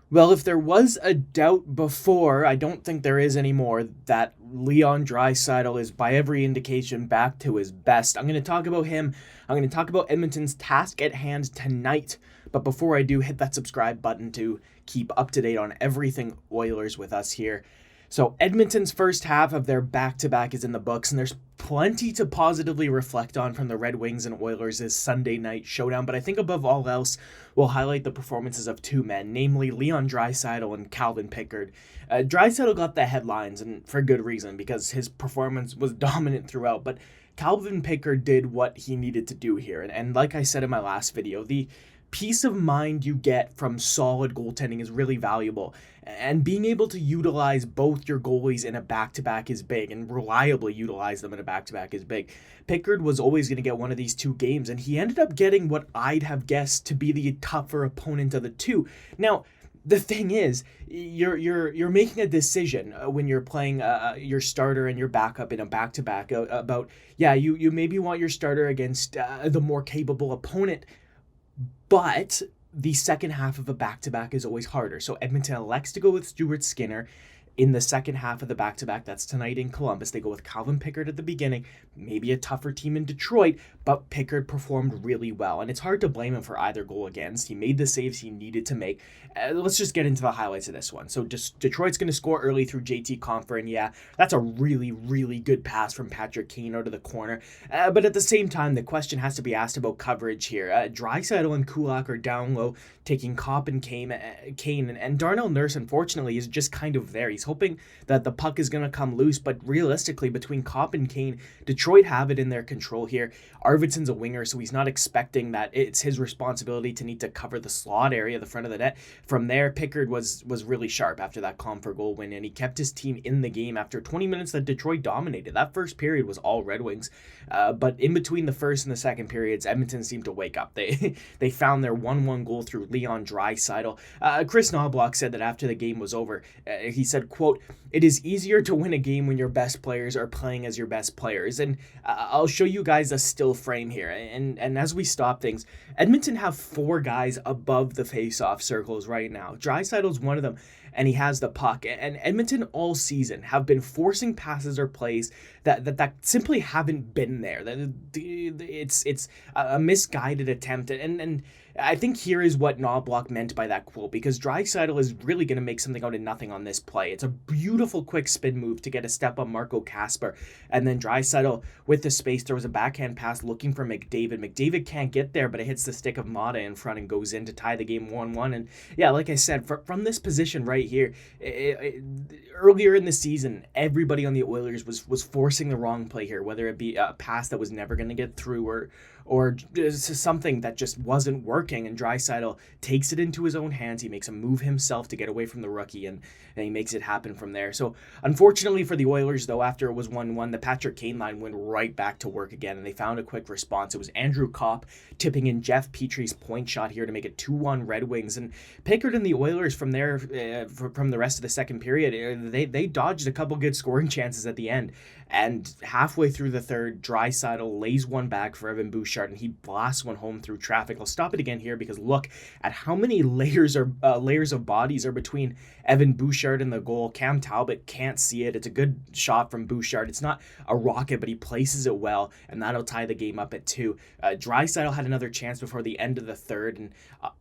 Well, if there was a doubt before, I don't think there is anymore that Leon Draisaitl is, by every indication, back to his best. I'm going to talk about him. I'm going to talk about Edmonton's task at hand tonight. But before I do, hit that subscribe button to keep up to date on everything Oilers with us here. So Edmonton's first half of their back-to-back is in the books, and there's plenty to positively reflect on from the Red Wings and Oilers' Sunday night showdown. But I think above all else, we'll highlight the performances of two men, namely Leon Draisaitl and Calvin Pickard. Draisaitl got the headlines, and for good reason, because his performance was dominant throughout. But Calvin Pickard did what he needed to do here, and like I said in my last video, the peace of mind you get from solid goaltending is really valuable. And being able to utilize both your goalies in a back-to-back is big, and reliably utilize them in a back-to-back is big. Pickard was always going to get one of these two games, and he ended up getting what I'd have guessed to be the tougher opponent of the two. Now, the thing is, you're making a decision when you're playing your starter and your backup in a back-to-back about, yeah, you maybe want your starter against the more capable opponent, but the second half of a back-to-back is always harder. So Edmonton elects to go with Stuart Skinner in the second half of the back-to-back. That's tonight in Columbus. They go with Calvin Pickard at the beginning. Maybe a tougher team in Detroit, but Pickard performed really well. And it's hard to blame him for either goal against. He made the saves he needed to make. Let's just get into the highlights of this one. So just Detroit's going to score early through JT Compher, and yeah, that's a really, really good pass from Patrick Kane out of the corner. But at the same time, the question has to be asked about coverage here. Draisaitl and Kulak are down low, taking Kopp and Kane, and Darnell Nurse, unfortunately, is just kind of there. He's hoping that the puck is going to come loose, but realistically, between Kopp and Kane, Detroit have it in their control here. Arvidsson's a winger, so he's not expecting that it's his responsibility to need to cover the slot area, the front of the net. From there, Pickard was really sharp after that Compher goal win, and he kept his team in the game after 20 minutes that Detroit dominated. That first period was all Red Wings, but in between the first and the second periods, Edmonton seemed to wake up. They found their 1-1 goal through Leon Draisaitl. Kris Knoblauch said that after the game was over, he said, quote, "It is easier to win a game when your best players are playing as your best players." And I'll show you guys a still frame here. And as we stop things, Edmonton have 4 guys above the face-off circles right now. Draisaitl's one of them, and he has the puck. And Edmonton all season have been forcing passes or plays that simply haven't been there. It's a misguided attempt. And I think here is what Knoblauch meant by that quote, because Draisaitl is really going to make something out of nothing on this play. It's a beautiful quick spin move to get a step on Marco Kasper, and then Draisaitl with the space throws a backhand pass looking for McDavid. McDavid can't get there, but it hits the stick of Mata in front and goes in to tie the game 1-1. And yeah, like I said, from this position right here, earlier in the season, everybody on the Oilers was forcing the wrong play here, whether it be a pass that was never going to get through or something that just wasn't working, and Draisaitl takes it into his own hands. He makes a move himself to get away from the rookie, and he makes it happen from there. So unfortunately for the Oilers, though, after it was 1-1, the Patrick Kane line went right back to work again, and they found a quick response. It was Andrew Kopp tipping in Jeff Petry's point shot here to make it 2-1 Red Wings, and Pickard and the Oilers from there, from the rest of the second period, they dodged a couple good scoring chances at the end. And halfway through the third, Draisaitl lays one back for Evan Bouchard, and he blasts one home through traffic. I'll stop it again here because look at how many layers of bodies are between Evan Bouchard and the goal. Cam Talbot can't see it. It's a good shot from Bouchard. It's not a rocket, but he places it well, and that'll tie the game up at 2. Draisaitl had another chance before the end of the third, and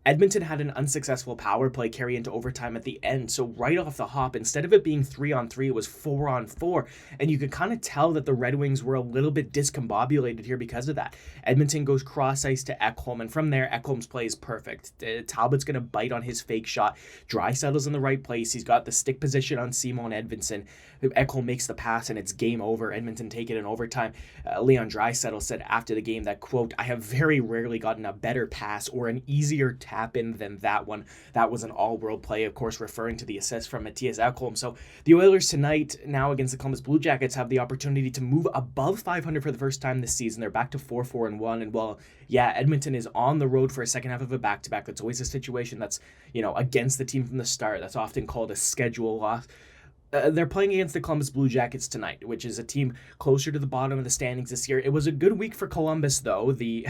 Edmonton had an unsuccessful power play carry into overtime at the end. So right off the hop, instead of it being 3-on-3, it was 4-on-4, and you could kind of tell that the Red Wings were a little bit discombobulated here because of that. Edmonton goes cross ice to Ekholm, and from there, Ekholm's play is perfect. Talbot's going to bite on his fake shot. Draisaitl's in the right place. He's got the stick position on Simon Edvinsson. Ekholm makes the pass, and it's game over. Edmonton take it in overtime. Leon Draisaitl said after the game that, quote, "I have very rarely gotten a better pass or an easier tap-in than that one. That was an all-world play," of course, referring to the assist from Matthias Ekholm. So the Oilers tonight, now against the Columbus Blue Jackets, have the opportunity to move above 500 for the first time this season. They're back to 4-4-1, and well, yeah, Edmonton is on the road for a second half of a back-to-back. That's always a situation that's, against the team from the start. That's often called a schedule loss. They're playing against the Columbus Blue Jackets tonight, which is a team closer to the bottom of the standings this year. It was a good week for Columbus, though. The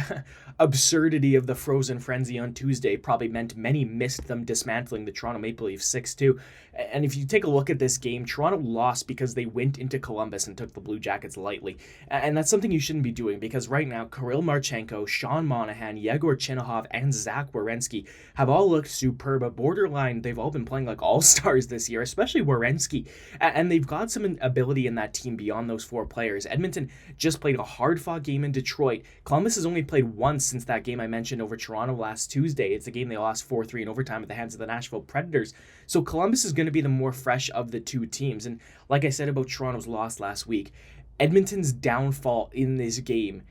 absurdity of the frozen frenzy on Tuesday probably meant many missed them dismantling the Toronto Maple Leafs 6-2. And if you take a look at this game, Toronto lost because they went into Columbus and took the Blue Jackets lightly. And that's something you shouldn't be doing, because right now, Kirill Marchenko, Sean Monahan, Yegor Chinahov, and Zach Werenski have all looked superb. But borderline, they've all been playing like all-stars this year, especially Werenski. And they've got some ability in that team beyond those four players. Edmonton just played a hard-fought game in Detroit. Columbus has only played once since that game I mentioned over Toronto last Tuesday. It's a game they lost 4-3 in overtime at the hands of the Nashville Predators. So Columbus is going to be the more fresh of the two teams. And like I said about Toronto's loss last week, Edmonton's downfall in this game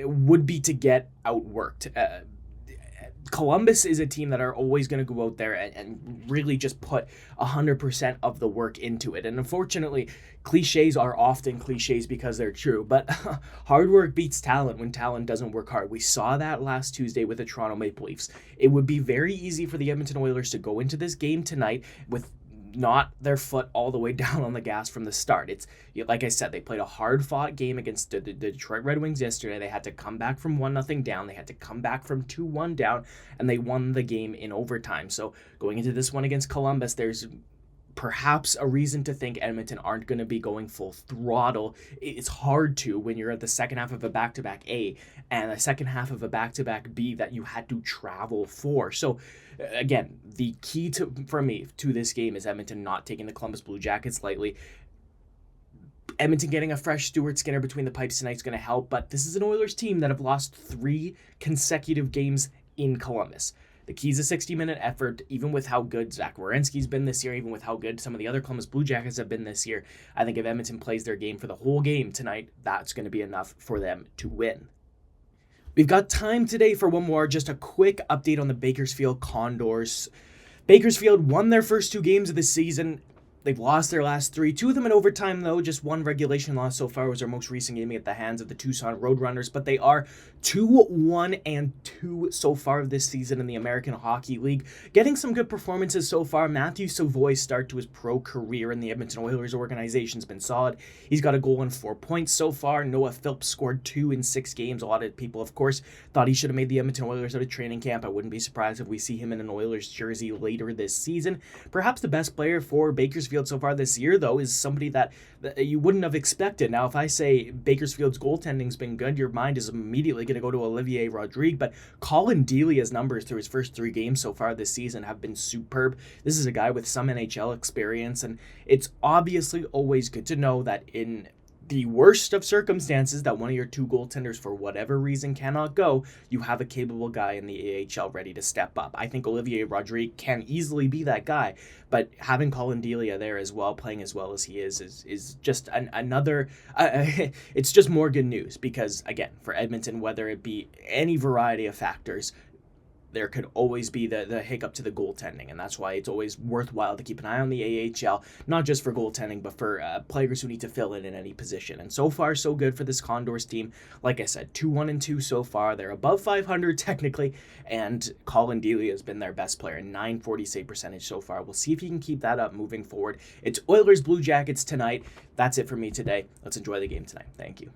would be to get outworked. Columbus is a team that are always going to go out there and really just put 100% of the work into it. And unfortunately, cliches are often cliches because they're true, but hard work beats talent when talent doesn't work hard. We saw that last Tuesday with the Toronto Maple Leafs. It would be very easy for the Edmonton Oilers to go into this game tonight with not their foot all the way down on the gas from the start. It's like I said, they played a hard-fought game against the Detroit Red Wings yesterday. They had to come back from 1-0 down. They had to come back from 2-1 down, and they won the game in overtime. So going into this one against Columbus, there's perhaps a reason to think Edmonton aren't going to be going full throttle. It's hard to when you're at the second half of a back-to-back A and the second half of a back-to-back B that you had to travel for. So again, the key for me to this game is Edmonton not taking the Columbus Blue Jackets lightly. Edmonton getting a fresh Stuart Skinner between the pipes tonight is going to help, but this is an Oilers team that have lost 3 consecutive games in Columbus. The key is a 60-minute effort, even with how good Zach Werenski's been this year, even with how good some of the other Columbus Blue Jackets have been this year. I think if Edmonton plays their game for the whole game tonight, that's going to be enough for them to win. We've got time today for one more, just a quick update on the Bakersfield Condors. Bakersfield won their first 2 games of the season. They've lost their last 3, 2 of them in overtime, though. Just one regulation loss so far was their most recent game at the hands of the Tucson Roadrunners, but they are 2-1-2 so far this season in the American Hockey League. Getting some good performances so far. Matthew Savoy's start to his pro career in the Edmonton Oilers organization's been solid. He's got a goal and 4 points so far. Noah Phillips scored 2 in 6 games. A lot of people, of course, thought he should have made the Edmonton Oilers out of training camp. I wouldn't be surprised if we see him in an Oilers jersey later this season. Perhaps the best player for Bakersfield so far this year, though, is somebody that you wouldn't have expected. Now, if I say Bakersfield's goaltending's been good, your mind is immediately going to go to Olivier Rodrigue, but Collin Delia's numbers through his first 3 games so far this season have been superb. This is a guy with some NHL experience, and it's obviously always good to know that in the worst of circumstances, that one of your 2 goaltenders for whatever reason cannot go, you have a capable guy in the AHL ready to step up. I think Olivier Rodrigue can easily be that guy, but having Collin Delia there as well, playing as well as he is just another it's just more good news, because again, for Edmonton, whether it be any variety of factors, there could always be the hiccup to the goaltending, and that's why it's always worthwhile to keep an eye on the AHL, not just for goaltending, but for players who need to fill in any position. And so far, so good for this Condors team. Like I said, 2-1-2 so far. They're above 500 technically, and Collin Delia has been their best player, 940 save percentage so far. We'll see if he can keep that up moving forward. It's Oilers Blue Jackets tonight. That's it for me today. Let's enjoy the game tonight. Thank you.